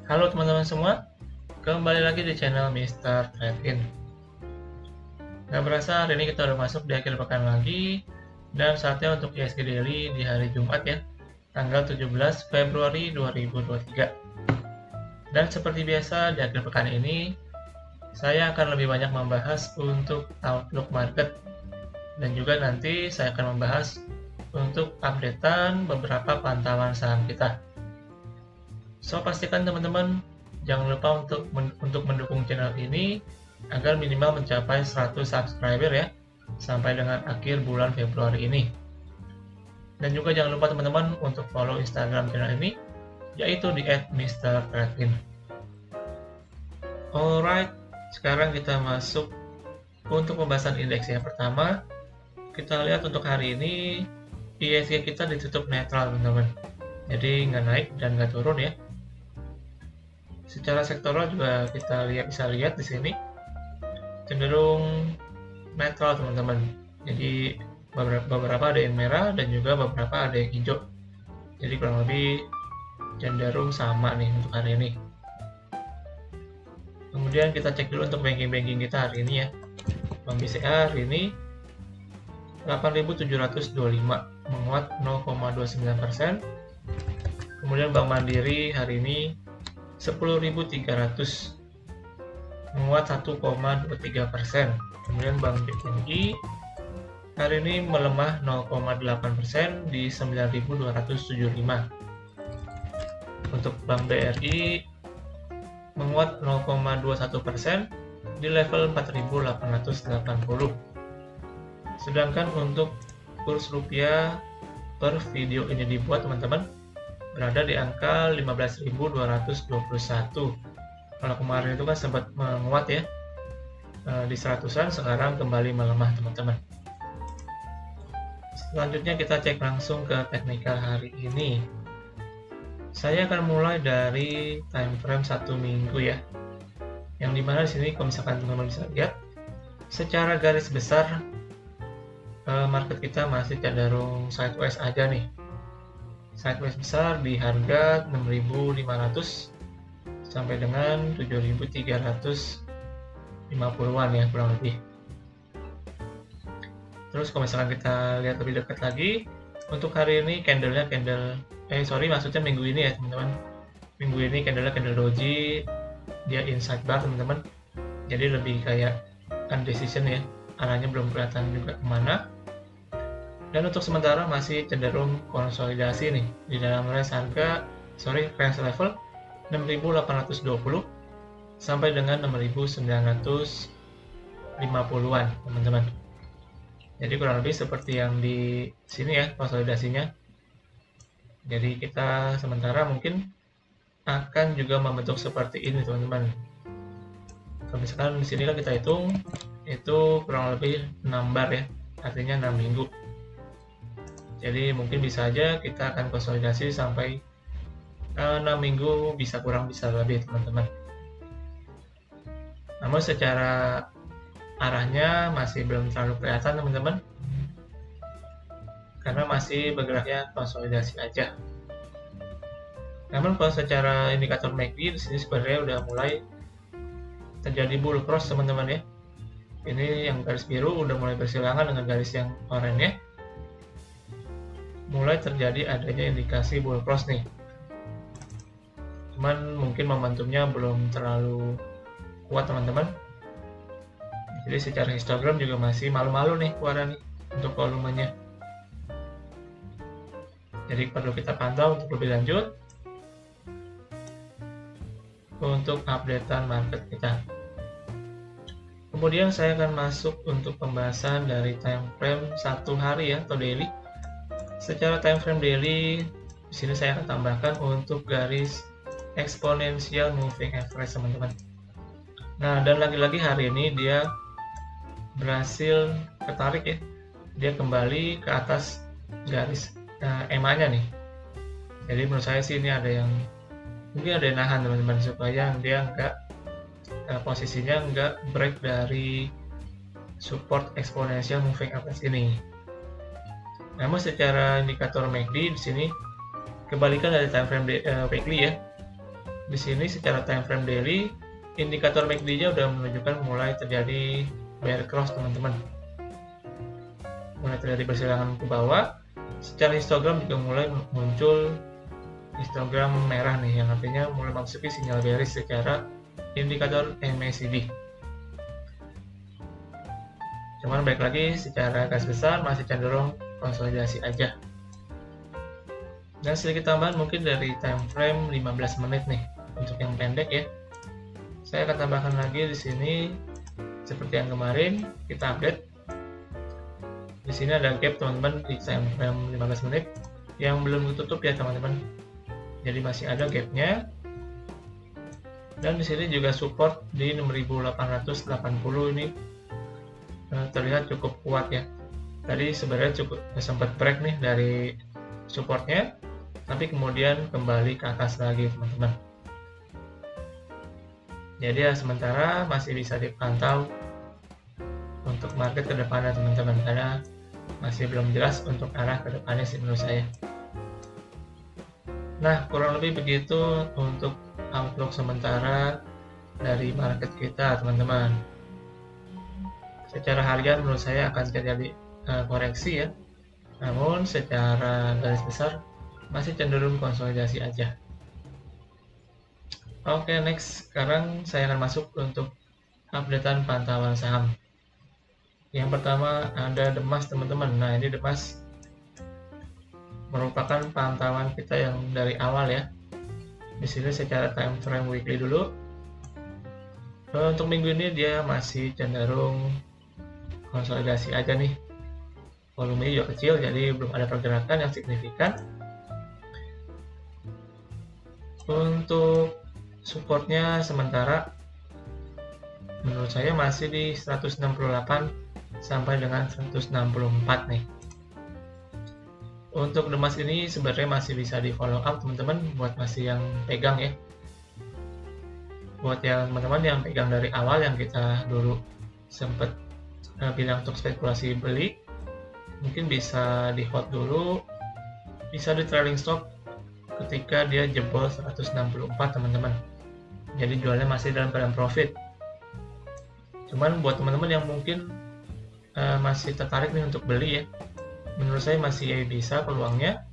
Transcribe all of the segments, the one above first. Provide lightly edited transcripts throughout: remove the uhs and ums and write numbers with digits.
Halo teman-teman semua, kembali lagi di channel Mr. Trade-in. Gak berasa hari ini kita udah masuk di akhir pekan lagi, dan saatnya untuk ISG Daily di hari Jumat ya, tanggal 17 Februari 2023. Dan seperti biasa di akhir pekan ini, saya akan lebih banyak membahas untuk outlook market, dan juga nanti saya akan membahas untuk updatean beberapa pantauan saham kita. So, pastikan teman-teman jangan lupa untuk mendukung channel ini agar minimal mencapai 100 subscriber ya sampai dengan akhir bulan Februari ini. Dan juga jangan lupa teman-teman untuk follow Instagram channel ini yaitu di @mrtrade-in. Alright, sekarang kita masuk untuk pembahasan indeks ya. Pertama, kita lihat untuk hari ini ISG kita ditutup netral teman-teman. Jadi nggak naik dan nggak turun ya. Secara sektoral juga kita bisa lihat di sini cenderung netral teman-teman. Jadi beberapa ada yang merah dan juga beberapa ada yang hijau. Jadi kurang lebih cenderung sama nih untuk hari ini. Kemudian kita cek dulu untuk banking kita hari ini ya. Bank BCA hari ini 8.725 menguat 0,29%. Kemudian Bank Mandiri hari ini 10.300 menguat 1,23%. Kemudian Bank BNI hari ini melemah 0,8% di 9.275. Untuk Bank BRI menguat 0,21% di level 4.880. Sedangkan untuk kurs rupiah per video ini dibuat teman-teman berada di angka 15.221. Kalau kemarin itu kan sempat menguat ya di 100-an, sekarang kembali melemah teman-teman. Selanjutnya kita cek langsung ke teknikal hari ini. Saya akan mulai dari time frame 1 minggu ya. Yang dimana di sini kalau misalkan teman-teman bisa lihat secara garis besar market kita masih cenderung sideways aja nih. Sideways besar di harga 6.500 sampai dengan 7.350-an ya kurang lebih. Terus kalau misalkan kita lihat lebih dekat lagi, untuk hari ini maksudnya minggu ini ya teman-teman. Minggu ini candle doji, dia inside bar teman-teman. Jadi lebih kayak undecision ya, arahnya belum kelihatan juga kemana. Dan untuk sementara masih cenderung konsolidasi nih di dalam range level 6.820 sampai dengan 6.950-an teman-teman. Jadi kurang lebih seperti yang di sini ya konsolidasinya. Jadi kita sementara mungkin akan juga membentuk seperti ini teman-teman. Kalau misalkan di sini kan kita hitung itu kurang lebih 6 bar ya, artinya 6 minggu. Jadi mungkin bisa aja kita akan konsolidasi sampai 6 minggu, bisa kurang bisa lebih teman-teman. Namun secara arahnya masih belum terlalu kelihatan teman-teman, karena masih bergeraknya konsolidasi aja. Namun kalau secara indikator MACD di sini sebenarnya udah mulai terjadi bull cross teman-teman ya. Ini yang garis biru udah mulai bersilangan dengan garis yang oranye ya. Mulai terjadi adanya indikasi bull cross nih. Cuman mungkin momentumnya belum terlalu kuat teman-teman. Jadi secara histogram juga masih malu-malu nih keluaran nih untuk volumenya. Jadi perlu kita pantau untuk lebih lanjut untuk updatean market kita. Kemudian saya akan masuk untuk pembahasan dari time frame 1 hari ya atau daily. Secara time frame daily, di sini saya akan tambahkan untuk garis exponential moving average teman-teman. Nah, dan lagi-lagi hari ini dia berhasil ketarik ya. Dia kembali ke atas garis EMA-nya nih. Jadi menurut saya sih ini mungkin ada yang nahan teman-teman supaya dia posisinya nggak break dari support exponential moving average ini. Namun secara indikator MACD di sini kebalikan dari time frame weekly ya. Di sini secara time frame daily, indikator MACD-nya udah menunjukkan mulai terjadi bear cross teman-teman. Mulai terjadi persilangan ke bawah. Secara histogram juga mulai muncul histogram merah nih, yang artinya mulai memasuki sinyal bearish secara indikator MACD. Cuman baik lagi, secara garis besar masih cenderung konsolidasi aja. Dan sedikit tambahan mungkin dari time frame 15 menit nih untuk yang pendek ya. Saya akan tambahkan lagi di sini seperti yang kemarin kita update. Di sini ada gap teman-teman di time frame 15 menit yang belum ditutup ya teman-teman. Jadi masih ada gapnya. Dan di sini juga support di 6880 ini terlihat cukup kuat ya. Tadi sebenarnya cukup sempat break nih dari supportnya, tapi kemudian kembali ke atas lagi teman-teman. Jadi ya sementara masih bisa dipantau untuk market ke depannya teman-teman, karena masih belum jelas untuk arah ke depannya sih menurut saya. Nah, kurang lebih begitu untuk outlook sementara dari market kita teman-teman. Secara harga menurut saya akan terjadi koreksi ya, namun secara garis besar masih cenderung konsolidasi aja. Oke, next. Sekarang saya akan masuk untuk updatean pantauan saham. Yang pertama ada The Mas teman-teman. Nah, ini The Mas merupakan pantauan kita yang dari awal ya. Di sini secara time frame weekly dulu. Untuk minggu ini dia masih cenderung konsolidasi aja nih. Volumenya juga kecil, jadi belum ada pergerakan yang signifikan. Untuk supportnya sementara menurut saya masih di 168 sampai dengan 164 nih. Untuk The Mas ini sebenarnya masih bisa di follow up teman-teman buat masih yang pegang ya. Buat yang teman-teman yang pegang dari awal yang kita dulu sempat bilang untuk spekulasi beli, mungkin bisa di hold dulu, bisa di trailing stop ketika dia jebol 164 teman-teman. Jadi jualnya masih dalam keadaan profit. Cuman buat teman-teman yang mungkin masih tertarik nih untuk beli ya, menurut saya masih bisa peluangnya,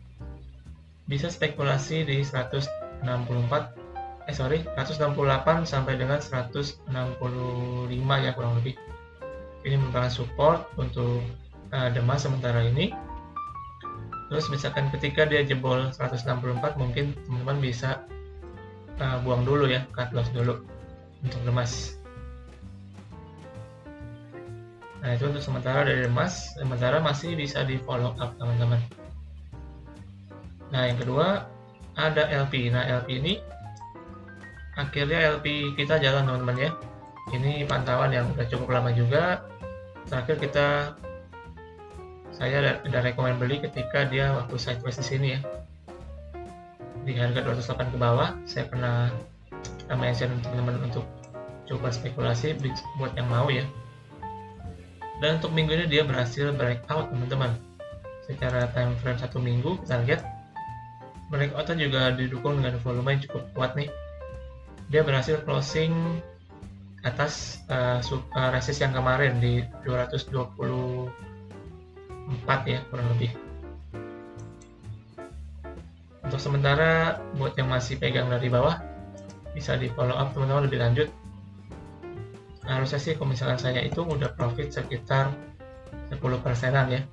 bisa spekulasi di 168 sampai dengan 165 ya kurang lebih. Ini merupakan support untuk The Mas sementara ini. Terus misalkan ketika dia jebol 164 mungkin teman-teman bisa buang dulu ya, cut loss dulu untuk The Mas. Nah, itu untuk sementara dari The Mas, sementara masih bisa di follow up teman-teman. Nah, yang kedua ada LP. Nah, LP ini akhirnya LP kita jalan teman-teman ya. Ini pantauan yang udah cukup lama juga. Terakhir saya udah rekomend beli ketika dia waktu sideways di sini ya. Di harga 208 ke bawah, saya pernah mention teman-teman untuk coba spekulasi buat yang mau ya. Dan untuk minggu ini dia berhasil breakout teman-teman. Secara time frame 1 minggu kita lihat breakoutnya juga didukung dengan volume yang cukup kuat nih. Dia berhasil closing atas resist yang kemarin di 224 ya kurang lebih. Untuk sementara buat yang masih pegang dari bawah bisa di follow up teman-teman lebih lanjut. Harusnya sih kalau misalkan saya itu udah profit sekitar 10%-an ya.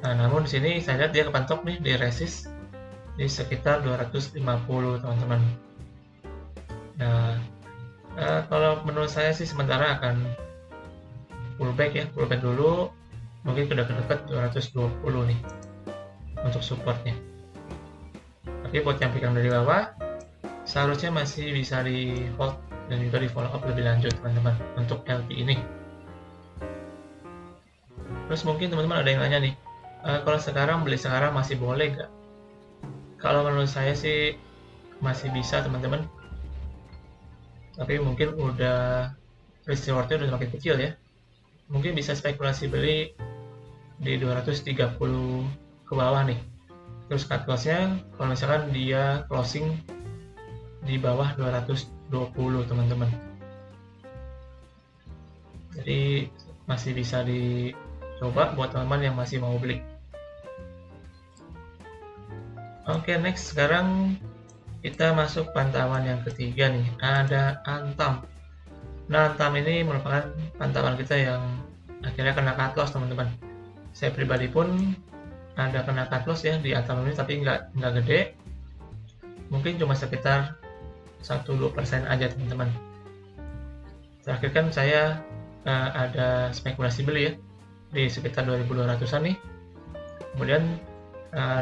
Nah, namun di sini saya lihat dia kepantok nih di resist di sekitar 250 teman-teman. Nah, kalau menurut saya sih sementara akan pullback dulu, mungkin udah dekat 220 nih untuk supportnya. Tapi buat yang pegang dari bawah seharusnya masih bisa di hold dan juga di follow up lebih lanjut teman-teman untuk LP ini. Terus mungkin teman-teman ada yang nanya nih, kalau sekarang beli sekarang masih boleh nggak? Kalau menurut saya sih masih bisa teman-teman, tapi mungkin udah risk rewardnya udah semakin kecil ya. Mungkin bisa spekulasi beli di 230 ke bawah nih Terus cut loss-nya kalau misalkan dia closing di bawah 220 teman-teman. Jadi masih bisa dicoba buat teman-teman yang masih mau beli. Oke, next sekarang kita masuk pantauan yang ketiga nih, ada Antam. Nah, Antam ini merupakan pantauan kita yang akhirnya kena cut loss teman-teman. Saya pribadi pun ada kena cut loss ya di Antam ini, tapi nggak gede, mungkin cuma sekitar 1-2% aja teman-teman. Terakhir kan saya ada spekulasi beli ya di sekitar 2200-an nih. Kemudian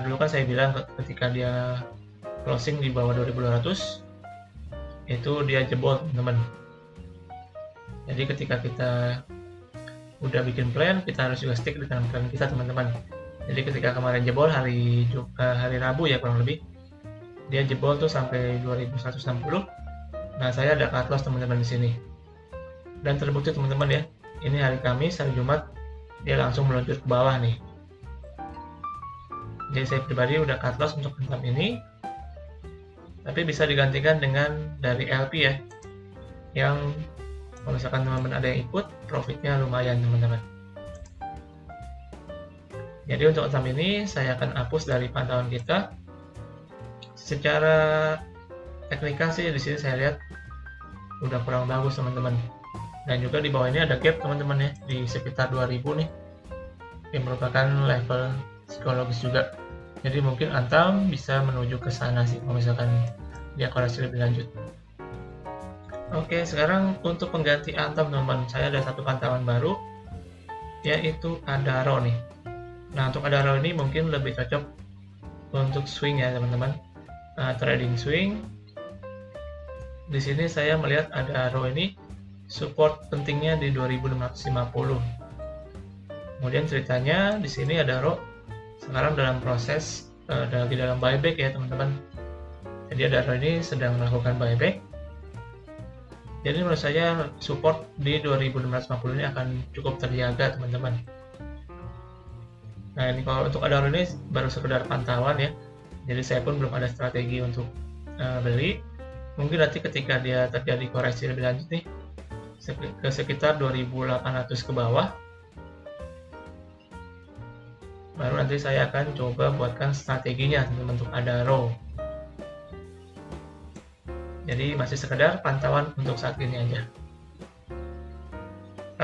dulu kan saya bilang ketika dia closing di bawah 2200 itu dia jebol teman-teman. Jadi ketika kita udah bikin plan, kita harus juga stick dengan plan kita teman-teman. Jadi ketika kemarin jebol hari Rabu ya kurang lebih, dia jebol tuh sampai 2160. Nah, saya ada cut loss teman-teman di sini. Dan terbukti teman-teman ya, ini hari Kamis, hari Jumat dia langsung meluncur ke bawah nih. Jadi saya pribadi udah cut loss untuk Antam ini, tapi bisa digantikan dengan dari LP ya, yang kalau misalkan teman-teman ada yang ikut, profitnya lumayan teman-teman. Jadi untuk Antam ini saya akan hapus dari pantauan kita. Secara teknikal sih di sini saya lihat udah kurang bagus teman-teman. Dan juga di bawah ini ada gap teman-teman ya, di sekitar 2000 nih, yang merupakan level psikologis juga. Jadi mungkin Antam bisa menuju ke sana sih kalau misalkan dia koreksi lebih lanjut. Oke, sekarang untuk pengganti Antam teman-teman, saya ada satu pantauan baru, yaitu Adaro nih. Nah, untuk Adaro ini mungkin lebih cocok untuk swing ya teman-teman, trading swing. Di sini saya melihat Adaro ini support pentingnya di 2650. Kemudian ceritanya di sini Adaro sekarang dalam proses lagi dalam buyback ya teman-teman. Jadi Adaro ini sedang melakukan buyback. Jadi menurut saya support di 2650 ini akan cukup terjaga teman-teman. Nah, ini kalau untuk Adaro ini baru sekedar pantauan ya. Jadi saya pun belum ada strategi untuk beli. Mungkin nanti ketika dia terjadi koreksi lebih lanjut nih ke sekitar 2800 ke bawah, baru nanti saya akan coba buatkan strateginya teman-teman untuk Adaro. Jadi masih sekedar pantauan untuk saat ini aja.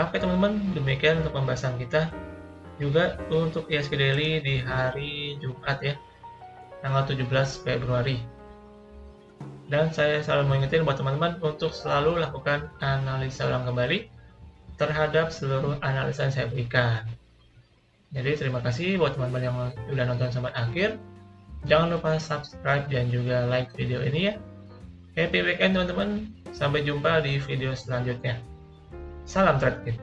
Oke teman-teman, demikian untuk pembahasan kita. Juga untuk IHSG Daily di hari Jumat ya, tanggal 17 Februari. Dan saya selalu mengingatkan buat teman-teman untuk selalu lakukan analisa ulang kembali terhadap seluruh analisa yang saya berikan. Jadi terima kasih buat teman-teman yang sudah nonton sampai akhir. Jangan lupa subscribe dan juga like video ini ya. Happy weekend teman-teman. Sampai jumpa di video selanjutnya. Salam trade.